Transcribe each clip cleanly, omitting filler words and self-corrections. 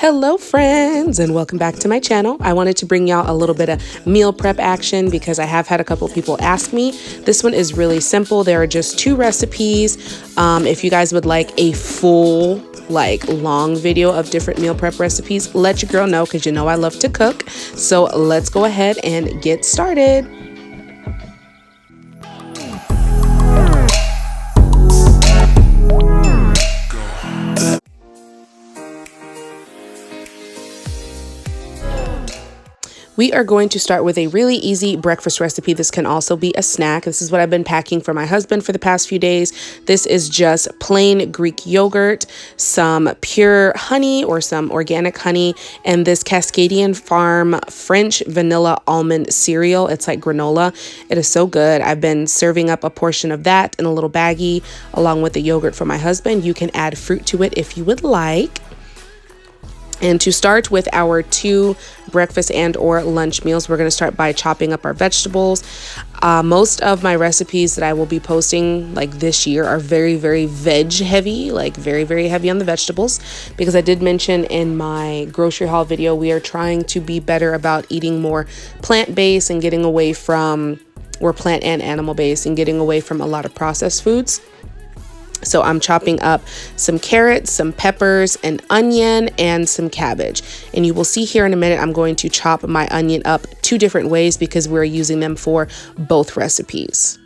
Hello friends, and welcome back to my channel. I wanted to bring y'all a little bit of meal prep action because I have had a couple people ask me. This one is really simple. There are just 2 recipes. If you guys would like a full long video of different meal prep recipes, let your girl know because you know I love to cook. So let's go ahead and get started. We are going to start with a really easy breakfast recipe. This can also be a snack. This is what I've been packing for my husband for the past few days. This is just plain Greek yogurt, some pure honey or some organic honey, and this Cascadian Farm French vanilla almond cereal. It's like granola. It is so good. I've been serving up a portion of that in a little baggie along with the yogurt for my husband. You can add fruit to it if you would like. And to start with our 2 breakfast and or lunch meals, we're going to start by chopping up our vegetables. Most of my recipes that I will be posting this year are very, very veg heavy, very, very heavy on the vegetables, because I did mention in my grocery haul video, we are trying to be better about eating more plant-based and getting away from, or plant and animal-based, and getting away from a lot of processed foods. So I'm chopping up some carrots, some peppers, an onion, and some cabbage. And you will see here in a minute, I'm going to chop my onion up 2 different ways because we're using them for both recipes.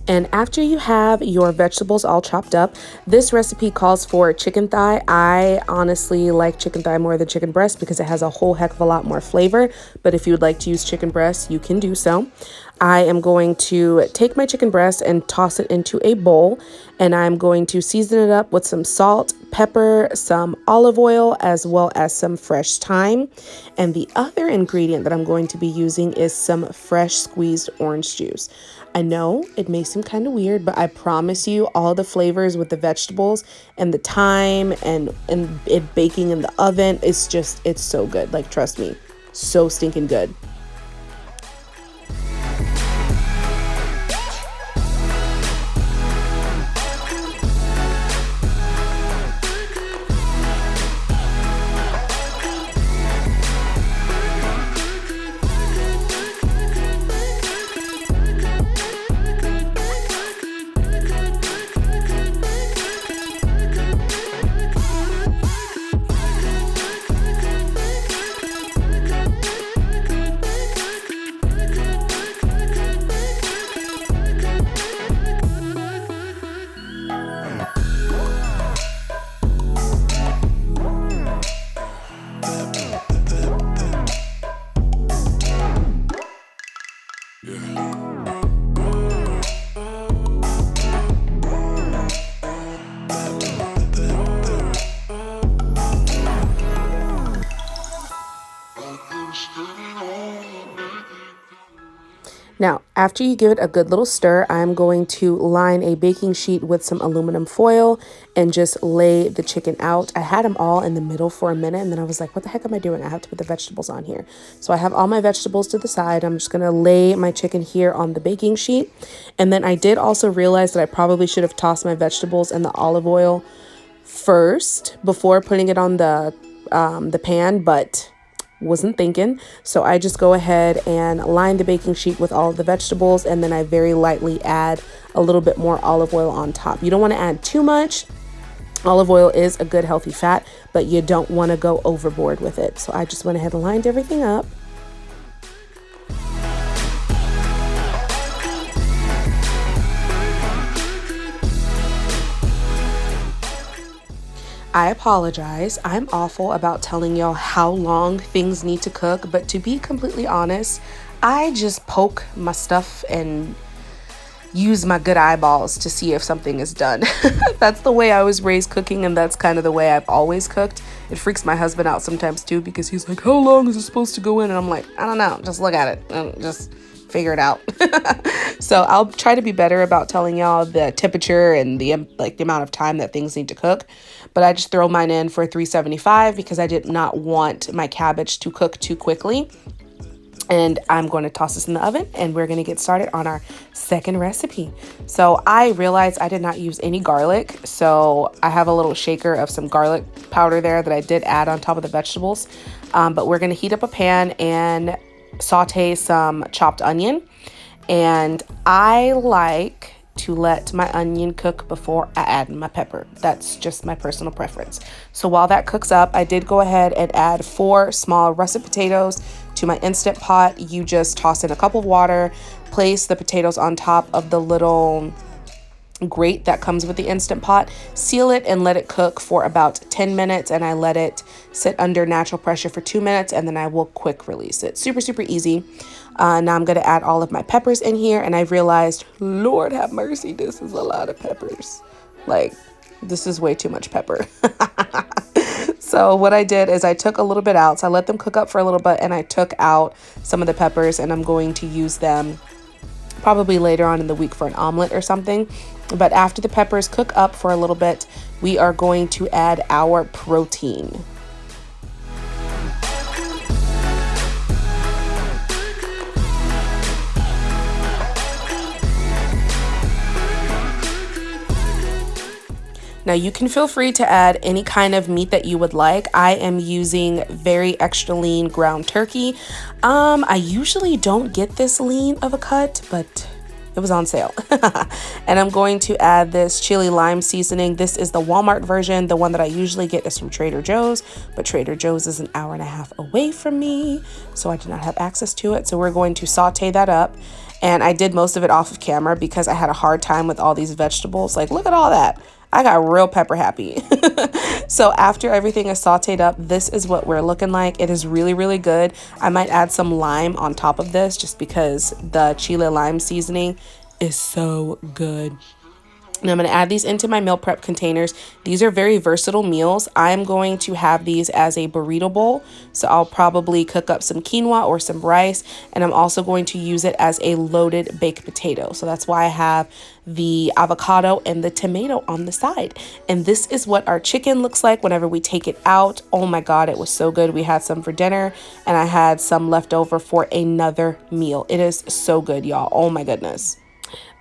And after you have your vegetables all chopped up, this recipe calls for chicken thigh. I honestly like chicken thigh more than chicken breast because it has a whole heck of a lot more flavor. But if you would like to use chicken breast, you can do so. I am going to take my chicken breast and toss it into a bowl. And I'm going to season it up with some salt, pepper, some olive oil, as well as some fresh thyme. And the other ingredient that I'm going to be using is some fresh squeezed orange juice. I know it may seem kind of weird, but I promise you all the flavors with the vegetables and the thyme and it baking in the oven, it's so good. Trust me, so stinking good. Now, after you give it a good little stir, I'm going to line a baking sheet with some aluminum foil and just lay the chicken out. I had them all in the middle for a minute, and then I was like, what the heck am I doing? I have to put the vegetables on here. So I have all my vegetables to the side. I'm just going to lay my chicken here on the baking sheet. And then I did also realize that I probably should have tossed my vegetables in the olive oil first before putting it on the pan, but wasn't thinking. So I just go ahead and line the baking sheet with all of the vegetables, and then I very lightly add a little bit more olive oil on top. You don't want to add too much. Olive oil is a good healthy fat, but you don't want to go overboard with it. So I just went ahead and lined everything up. I apologize. I'm awful about telling y'all how long things need to cook, but to be completely honest, I just poke my stuff and use my good eyeballs to see if something is done. That's the way I was raised cooking, and that's kind of the way I've always cooked. It freaks my husband out sometimes too, because he's like, how long is it supposed to go in? And I'm like, I don't know, just look at it and just figure it out. So I'll try to be better about telling y'all the temperature and the amount of time that things need to cook. But I just throw mine in for 375 because I did not want my cabbage to cook too quickly. And I'm going to toss this in the oven, and we're going to get started on our second recipe. So I realized I did not use any garlic. So I have a little shaker of some garlic powder there that I did add on top of the vegetables. But we're going to heat up a pan and saute some chopped onion. And I like to let my onion cook before I add my pepper. That's just my personal preference. So while that cooks up, I did go ahead and add 4 small russet potatoes to my Instant Pot. You just toss in a cup of water, place the potatoes on top of the little grate that comes with the Instant Pot, seal it and let it cook for about 10 minutes, and I let it sit under natural pressure for 2 minutes, and then I will quick release it. Super easy. Now I'm going to add all of my peppers in here, and I realized, Lord have mercy, this is a lot of peppers. Like, this is way too much pepper. So what I did is I took a little bit out. So I let them cook up for a little bit, and I took out some of the peppers, and I'm going to use them probably later on in the week for an omelet or something. But after the peppers cook up for a little bit, we are going to add our protein. Now you can feel free to add any kind of meat that you would like. I am using very extra lean ground turkey. I usually don't get this lean of a cut, but it was on sale. And I'm going to add this chili lime seasoning. This is the Walmart version. The one that I usually get is from Trader Joe's, but Trader Joe's is an hour and a half away from me, so I do not have access to it. So we're going to saute that up. And I did most of it off of camera because I had a hard time with all these vegetables. Like, look at all that. I got real pepper happy. So after everything is sauteed up, this is what we're looking like. It is really good. I might add some lime on top of this just because the chile lime seasoning is so good. And I'm going to add these into my meal prep containers. These are very versatile meals. I'm going to have these as a burrito bowl. So I'll probably cook up some quinoa or some rice. And I'm also going to use it as a loaded baked potato. So that's why I have the avocado and the tomato on the side. And this is what our chicken looks like whenever we take it out. Oh my God, it was so good. We had some for dinner, and I had some left over for another meal. It is so good, y'all. Oh my goodness.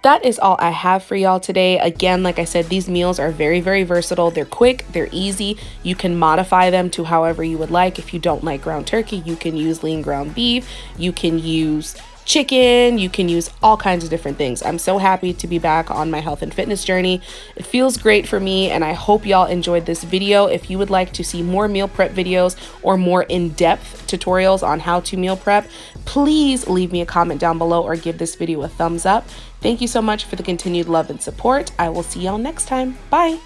That is all I have for y'all today. Again, like I said, these meals are very versatile. They're quick, they're easy. You can modify them to however you would like. If you don't like ground turkey, you can use lean ground beef. You can use chicken. You can use all kinds of different things. I'm so happy to be back on my health and fitness journey. It feels great for me, and I hope y'all enjoyed this video. If you would like to see more meal prep videos or more in-depth tutorials on how to meal prep, please leave me a comment down below or give this video a thumbs up. Thank you so much for the continued love and support. I will see y'all next time. Bye.